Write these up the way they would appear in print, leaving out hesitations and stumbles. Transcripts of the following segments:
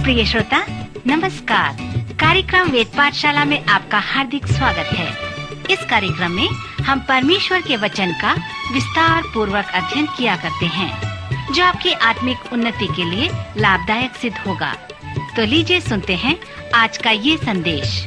प्रिय श्रोता नमस्कार। कार्यक्रम वेद पाठशाला में आपका हार्दिक स्वागत है। इस कार्यक्रम में हम परमेश्वर के वचन का विस्तार पूर्वक अध्ययन किया करते हैं, जो आपकी आत्मिक उन्नति के लिए लाभदायक सिद्ध होगा। तो लीजिए सुनते हैं आज का ये संदेश।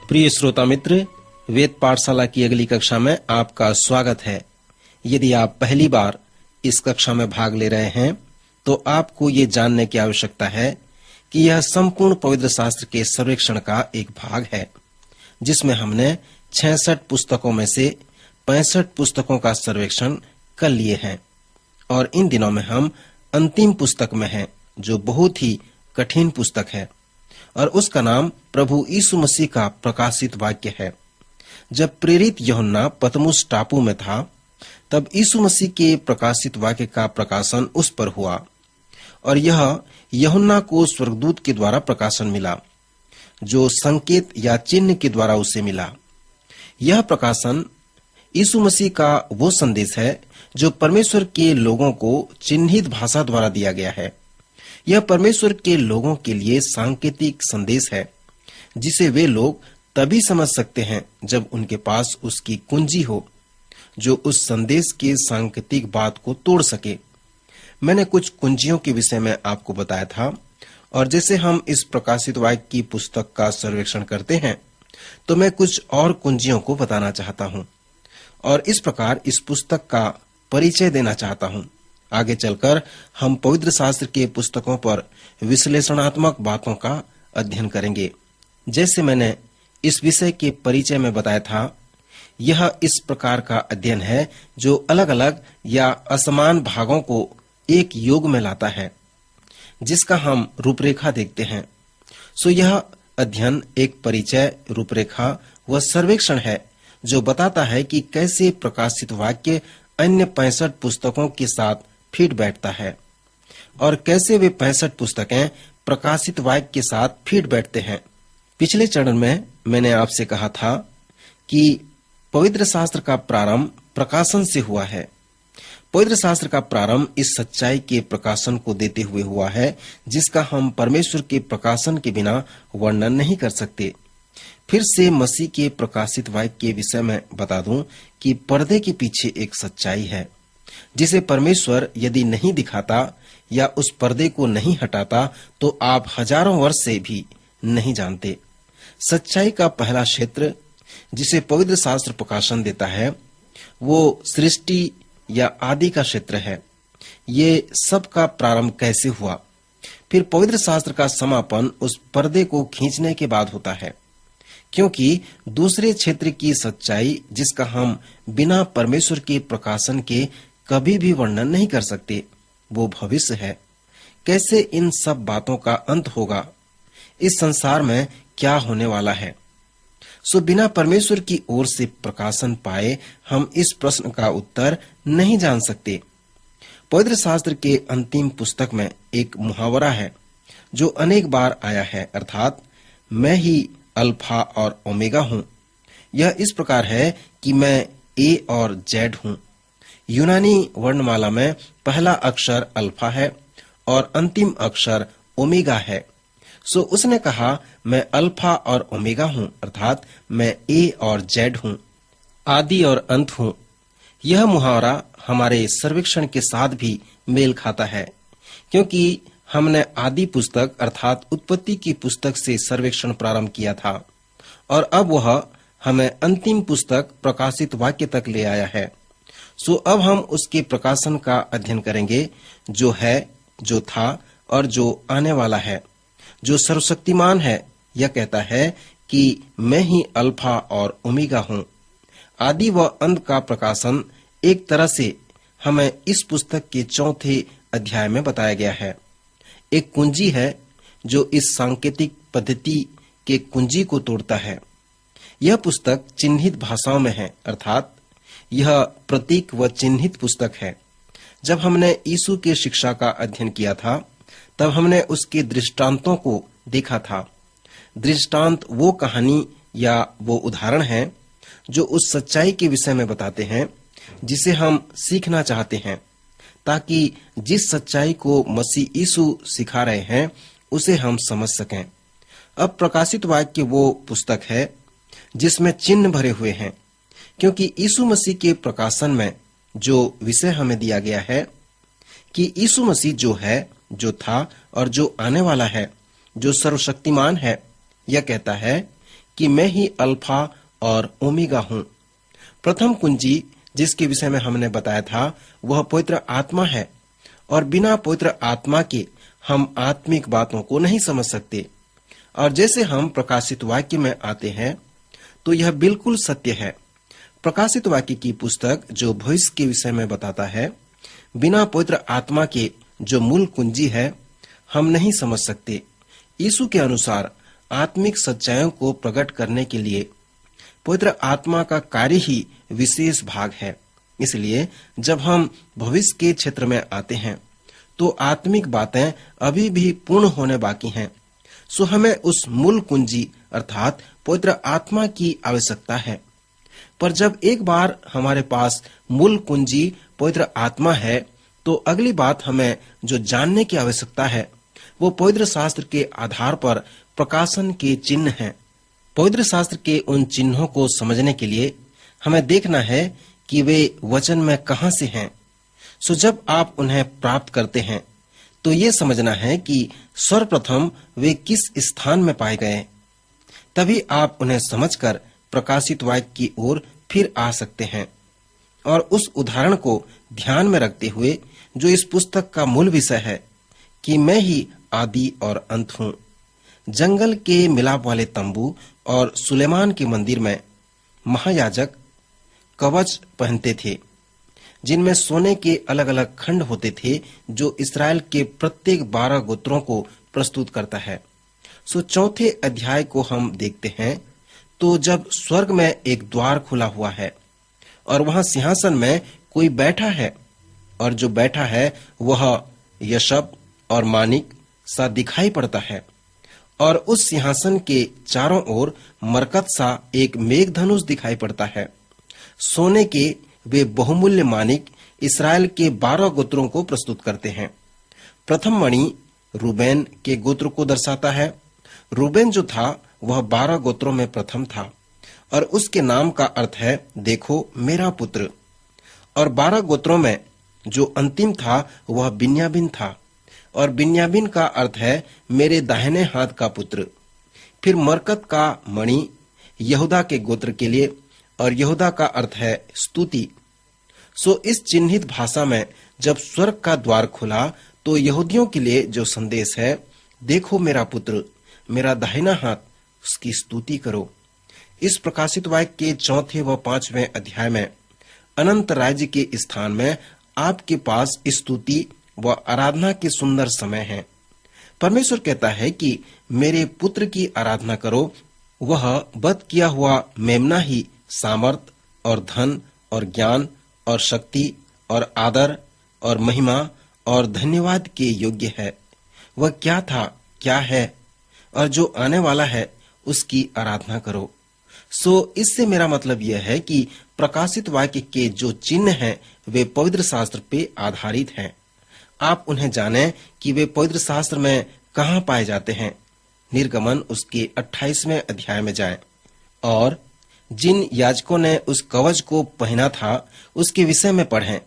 प्रिय श्रोता मित्र, वेद पाठशाला की अगली कक्षा में आपका स्वागत है। यदि आप पहली बार इस कक्षा में भाग ले रहे हैं तो आपको ये जानने की आवश्यकता है कि यह संपूर्ण पवित्र शास्त्र के सर्वेक्षण का एक भाग है, जिसमें हमने 66 पुस्तकों में से 65 पुस्तकों का सर्वेक्षण कर लिए हैं और इन दिनों में हम अंतिम पुस्तक में हैं, जो बहुत ही कठिन पुस्तक है और उसका नाम प्रभु यीशु मसीह का प्रकाशित वाक्य है। जब प्रेरित यूहन्ना पतमुस टापू में था, तब यीशु मसीह के प्रकाशित वाक्य का प्रकाशन उस पर हुआ और यह यूहन्ना को स्वर्गदूत के द्वारा प्रकाशन मिला, जो संकेत या चिन्ह के द्वारा उसे मिला। यह प्रकाशन यीशु मसीह का वो संदेश है जो परमेश्वर के लोगों को चिन्हित भाषा द्वारा दिया गया है। यह परमेश्वर के लोगों के लिए सांकेतिक संदेश है, जिसे वे लोग तभी समझ सकते हैं जब उनके पास उसकी कुंजी हो, जो उस संदेश के सांकेतिक बात को तोड़ सके। मैंने कुछ कुंजियों के विषय में आपको बताया था, और जैसे हम इस प्रकाशित वाक्य की पुस्तक का सर्वेक्षण करते हैं, तो मैं कुछ और कुंजियों को बताना चाहता हूँ और इस प्रकार इस पुस्तक का परिचय देना चाहता हूँ। आगे चलकर हम पवित्र शास्त्र के पुस्तकों पर विश्लेषणात्मक बातों का अध्ययन करेंगे। जैसे मैंने इस विषय के परिचय में बताया था, यह इस प्रकार का अध्ययन है जो अलग अलग या असमान भागों को एक योग में लाता है, जिसका हम रूपरेखा देखते हैं। सो यह अध्ययन एक परिचय, रूपरेखा व सर्वेक्षण है जो बताता है कि कैसे प्रकाशित वाक्य अन्य 65 पुस्तकों के साथ फिट बैठता है और कैसे वे 65 पुस्तकें प्रकाशित वाक्य के साथ फिट बैठते हैं। पिछले चरण में मैंने आपसे कहा था कि पवित्र शास्त्र का प्रारंभ प्रकाशन से हुआ है। पवित्र शास्त्र का प्रारंभ इस सच्चाई के प्रकाशन को देते हुए हुआ है, जिसका हम परमेश्वर के प्रकाशन के बिना वर्णन नहीं कर सकते। फिर से मसीह के प्रकाशित वाक्य के विषय में बता दूं कि पर्दे के पीछे एक सच्चाई है, जिसे परमेश्वर यदि नहीं दिखाता या उस पर्दे को नहीं हटाता तो आप हजारों वर्ष से भी नहीं जानते। सच्चाई का पहला क्षेत्र जिसे पवित्र शास्त्र प्रकाशन देता है, वो सृष्टि या आदि का क्षेत्र है। ये सब का प्रारंभ कैसे हुआ। फिर पवित्र शास्त्र का समापन उस पर्दे को खींचने के बाद होता है, क्योंकि दूसरे क्षेत्र की सच्चाई जिसका हम बिना परमेश्वर के प्रकाशन के कभी भी वर्णन नहीं कर सकते, वो भविष्य है। कैसे इन सब बातों का अंत होगा, इस संसार में क्या होने वाला है। सो बिना परमेश्वर की ओर से प्रकाशन पाए हम इस प्रश्न का उत्तर नहीं जान सकते। पवित्र शास्त्र के अंतिम पुस्तक में एक मुहावरा है जो अनेक बार आया है, अर्थात मैं ही अल्फा और ओमेगा हूँ। यह इस प्रकार है कि मैं ए और जेड हूँ। यूनानी वर्णमाला में पहला अक्षर अल्फा है और अंतिम अक्षर ओमेगा है। सो उसने कहा, मैं अल्फा और ओमेगा हूँ, अर्थात मैं ए और जेड हूँ, आदि और अंत हूँ। यह मुहावरा हमारे सर्वेक्षण के साथ भी मेल खाता है, क्योंकि हमने आदि पुस्तक अर्थात उत्पत्ति की पुस्तक से सर्वेक्षण प्रारंभ किया था और अब वह हमें अंतिम पुस्तक प्रकाशित वाक्य तक ले आया है। सो अब हम उसके प्रकाशन का अध्ययन करेंगे, जो है, जो था और जो आने वाला है। जो सर्वशक्तिमान है, यह कहता है कि मैं ही अल्फा और ओमेगा हूँ। आदि व अंत का प्रकाशन एक तरह से हमें इस पुस्तक के 4थे अध्याय में बताया गया है। एक कुंजी है जो इस सांकेतिक पद्धति के कुंजी को तोड़ता है। यह पुस्तक चिन्हित भाषाओं में है, अर्थात यह प्रतीक व चिन्हित पुस्तक है। जब हमने यीशु के शिक्षा का अध्ययन किया था, तब हमने उसके दृष्टांतों को देखा था। दृष्टांत वो कहानी या वो उदाहरण है जो उस सच्चाई के विषय में बताते हैं जिसे हम सीखना चाहते हैं, ताकि जिस सच्चाई को मसीह यीशु सिखा रहे हैं उसे हम समझ सकें। अब प्रकाशित वाक्य वो पुस्तक है जिसमें चिन्ह भरे हुए हैं, क्योंकि यीशु मसीह के प्रकाशन में जो विषय हमें दिया गया है कि यीशु मसीह जो है, जो था और जो आने वाला है, जो सर्वशक्तिमान है, यह कहता है कि मैं ही अल्फा और ओमेगा हूं। प्रथम कुंजी जिसके विषय में हमने बताया था वह पवित्र आत्मा है, और बिना पवित्र आत्मा के हम आत्मिक बातों को नहीं समझ सकते। और जैसे हम प्रकाशित वाक्य में आते हैं तो यह बिल्कुल सत्य है। प्रकाशित वाक्य की पुस्तक जो भविष्य के विषय में बताता है, बिना पवित्र आत्मा के जो मूल कुंजी है, हम नहीं समझ सकते। यीशु के अनुसार आत्मिक सच्चाइयों को प्रकट करने के लिए पवित्र आत्मा का कार्य ही विशेष भाग है। इसलिए जब हम भविष्य के क्षेत्र में आते हैं तो आत्मिक बातें अभी भी पूर्ण होने बाकी हैं। सो हमें उस मूल कुंजी अर्थात पवित्र आत्मा की आवश्यकता है। पर जब एक बार हमारे पास मूल कुंजी पवित्र आत्मा है तो अगली बात हमें जो जानने की आवश्यकता है वो पवित्र शास्त्र के आधार पर प्रकाशन के चिन्ह हैं। पवित्र शास्त्र के उन चिन्हों को समझने के लिए हमें देखना है कि वे वचन में कहां से हैं। सो जब आप उन्हें प्राप्त करते हैं तो ये समझना है कि सर्वप्रथम वे किस स्थान में पाए गए, तभी आप उन्हें समझकर प्रकाशित वाक्य की ओर फिर आ सकते हैं। और उस उदाहरण को ध्यान में रखते हुए जो इस पुस्तक का मूल विषय है कि मैं ही आदि और अंत हूं। जंगल के मिलाप वाले तंबू और सुलेमान के मंदिर में महायाजक कवच पहनते थे, जिनमें सोने के अलग अलग खंड होते थे, जो इस्राएल के प्रत्येक 12 गोत्रों को प्रस्तुत करता है। सो चौथे अध्याय को हम देखते हैं तो जब स्वर्ग में एक द्वार खुला हुआ है और वहां सिंहासन में कोई बैठा है, और जो बैठा है वह यशब और मानिक सा दिखाई पड़ता है, और उस सिंहासन के चारों ओर मरकत सा एक मेघधनुष दिखाई पड़ता है। सोने के वे बहुमूल्य मानिक इस्राएल के 12 गोत्रों को प्रस्तुत करते हैं। प्रथम मणि रूबेन के गोत्र को दर्शाता है। रूबेन जो था वह 12 गोत्रों में प्रथम था, और उसके नाम का अर्थ है देखो मेरा पुत्र। और 12 गोत्रों में जो अंतिम था वह बिन्यामीन था, और बिन्यामीन का अर्थ है मेरे दाहिने हाथ का पुत्र। फिर मरकत का मणि यहूदा के गोत्र के लिए, और यहूदा का अर्थ है स्तुति। सो इस चिन्हित भाषा में जब स्वर्ग का द्वार खुला तो यहूदियों के लिए जो संदेश है देखो मेरा पुत्र, मेरा दाहिना हाथ, उसकी स्तुति करो। इस प्रकाशित वाक्य के 4 व 5वें अध्याय में अनंत राज्य के स्थान में आपके पास स्तुति व आराधना के सुंदर समय हैं। परमेश्वर कहता है कि मेरे पुत्र की आराधना करो। वह वध किया हुआ मेमना ही सामर्थ और धन और ज्ञान और शक्ति और आदर और महिमा और धन्यवाद के योग्य है। वह क्या था, क्या है और जो आने वाला है, उसकी आराधना करो। सो इससे मेरा मतलब यह है कि प्रकाशित वाक्य के जो चिन्ह हैं वे पवित्र शास्त्र पे आधारित हैं। आप उन्हें जानें कि वे पवित्र शास्त्र में कहाँ पाए जाते हैं। निर्गमन उसके 28वें अध्याय में जाएं, और जिन याजकों ने उस कवच को पहना था उसके विषय में पढ़ें,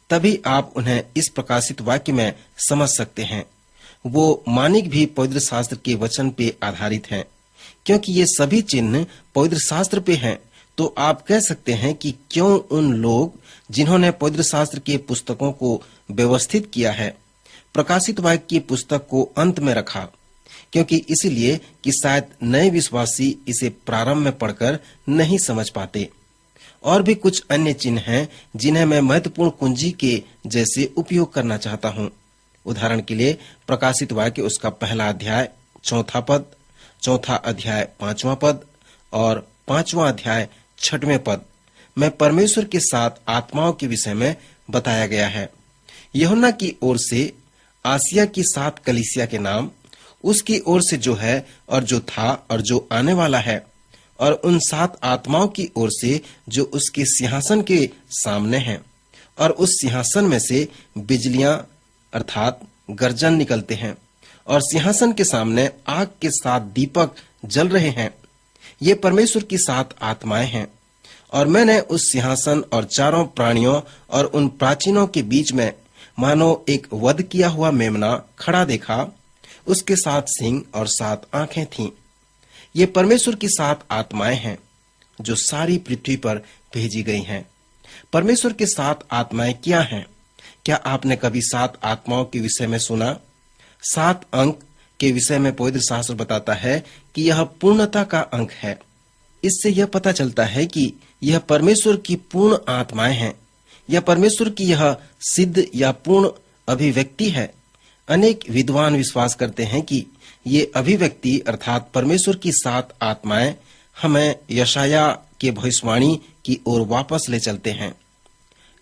तभी आप उन्हें इस प्रकाशित वाक्य में समझ सकते हैं। वो मानिक भी पवित्र शास्त्र के वचन पे आधारित हैं। क्योंकि ये सभी चिन्ह पवित्र शास्त्र पे हैं, तो आप कह सकते हैं कि क्यों उन लोग जिन्होंने पवित्र शास्त्र के पुस्तकों को व्यवस्थित किया है, प्रकाशित वाक्य की पुस्तक को अंत में रखा, क्योंकि इसलिए कि शायद नए विश्वासी इसे प्रारंभ में पढ़कर नहीं समझ पाते। और भी कुछ अन्य चिन्ह हैं जिन्हें मैं महत्वपूर्ण कुंजी के जैसे उपयोग करना चाहता हूँ। उदाहरण के लिए प्रकाशित वाक्य उसका पहला अध्याय 4 पद, 4 अध्याय 5वां पद और 5वां अध्याय 6वें पद में परमेश्वर के 7 आत्माओं के विषय में बताया गया है। यूहन्ना की ओर से आसिया की 7 कलीसिया के नाम, उसकी ओर से जो है और जो था और जो आने वाला है, और उन 7 आत्माओं की ओर से जो उसके सिंहासन के सामने हैं, और उस सिंहासन में से बिजलियां अर्थात गर्जन निकलते हैं, और सिंहासन के सामने आग के 7 दीपक जल रहे हैं। ये परमेश्वर की 7 आत्माएं हैं। और मैंने उस सिंहासन और चारों प्राणियों और उन प्राचीनों के बीच में मानो एक वध किया हुआ मेमना खड़ा देखा। उसके 7 सींग और 7 आंखें थीं। ये परमेश्वर की 7 आत्माएं हैं जो सारी पृथ्वी पर भेजी गई हैं। परमेश्वर के 7 आत्माएं क्या हैं? क्या आपने कभी 7 आत्माओं के विषय में सुना? 7 अंक के विषय में पवित्र शास्त्र बताता है कि यह पूर्णता का अंक है। इससे यह पता चलता है कि यह परमेश्वर की पूर्ण आत्माएं हैं। यह परमेश्वर की यह सिद्ध या पूर्ण अभिव्यक्ति है। अनेक विद्वान विश्वास करते हैं कि ये अभिव्यक्ति अर्थात परमेश्वर की 7 आत्माएं हमें यशाया के भविष्यवाणी की ओर वापस ले चलते हैं।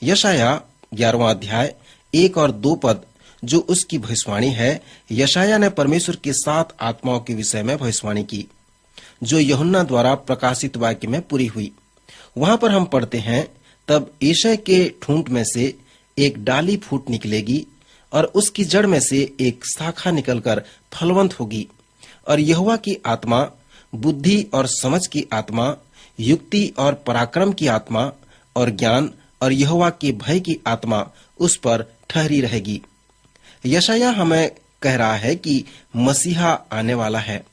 यशाया 11वां अध्याय 1 और 2 पद जो उसकी भविष्यवाणी है, यशाया ने परमेश्वर के 7 आत्माओं के विषय में भविष्यवाणी की जो यूहन्ना द्वारा प्रकाशित वाक्य में पूरी हुई। वहां पर हम पढ़ते हैं, तब यशाया के ठूंठ में से एक डाली फूट निकलेगी और उसकी जड़ में से एक शाखा निकलकर फलवंत होगी, और यहोवा की आत्मा, बुद्धि और समझ की आत्मा, युक्ति और पराक्रम की आत्मा और ज्ञान और यहोवा के भय की आत्मा उस पर ठहरी रहेगी। यशाया हमें कह रहा है कि मसीहा आने वाला है,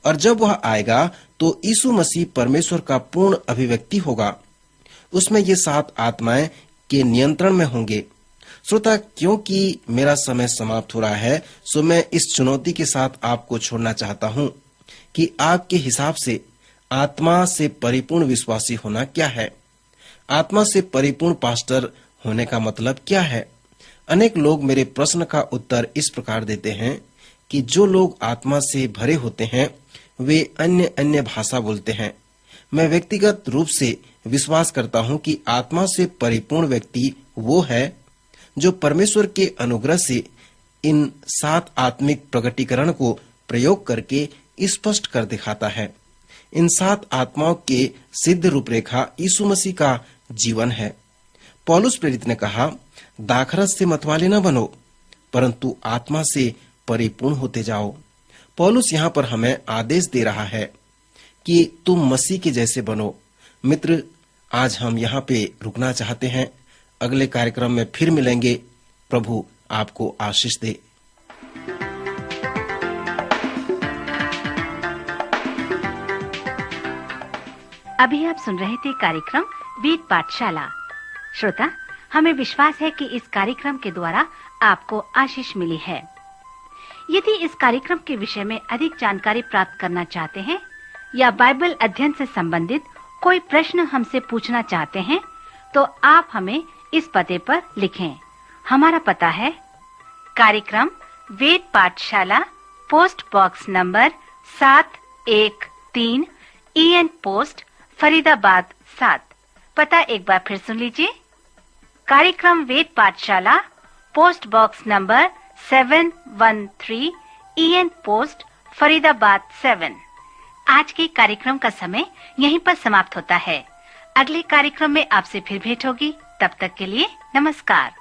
और जब वह आएगा तो यीशु मसीह परमेश्वर का पूर्ण अभिव्यक्ति होगा। उसमें ये 7 आत्माएं के नियंत्रण में होंगे। श्रोता, क्योंकि मेरा समय समाप्त हो रहा है, सो मैं इस चुनौती के साथ आपको छोड़ना चाहता हूं कि आपके हिसाब से आत्मा से परिपूर्ण विश्वासी होना क्या है? आत्मा से परिपूर्ण पास्टर होने का मतलब क्या है? अनेक लोग मेरे प्रश्न का उत्तर इस प्रकार देते हैं कि जो लोग आत्मा से भरे होते हैं वे अन्य भाषा बोलते हैं। मैं व्यक्तिगत रूप से विश्वास करता हूं कि आत्मा से परिपूर्ण व्यक्ति वो है जो परमेश्वर के अनुग्रह से इन 7 आत्मिक प्रकटीकरण को प्रयोग करके स्पष्ट कर दिखाता है। इन 7 आत्माओं के सिद्ध रूपरेखा यीशु मसीह का जीवन है। पौलुस प्रेरित ने कहा, दाखरस से मतवाले न बनो, परंतु आत्मा से परिपूर्ण होते जाओ। पौलुस यहाँ पर हमें आदेश दे रहा है कि तुम मसीह के जैसे बनो। मित्र, आज हम यहाँ पे रुकना चाहते हैं। अगले कार्यक्रम में फिर मिलेंगे। प्रभु आपको आशीष दे। अभी आप सुन रहे थे कार्यक्रम वेद पाठशाला। श्रोता, हमें विश्वास है कि इस कार्यक्रम के द्वारा आपको आशीष मिली है। यदि इस कार्यक्रम के विषय में अधिक जानकारी प्राप्त करना चाहते हैं या बाइबल अध्ययन से संबंधित कोई प्रश्न हमसे पूछना चाहते हैं, तो आप हमें इस पते पर लिखें। हमारा पता है कार्यक्रम वेद पाठशाला, post box number 713, EN post, Faridabad 7। पता एक बार फिर सुन लीजिए। कार्यक्रम वेद पाठशाला, post box number 713, EN post, Faridabad 7। आज के कार्यक्रम का समय यहीं पर समाप्त होता है। अगले कार्यक्रम में आपसे फिर भेंट होगी। तब तक के लिए नमस्कार।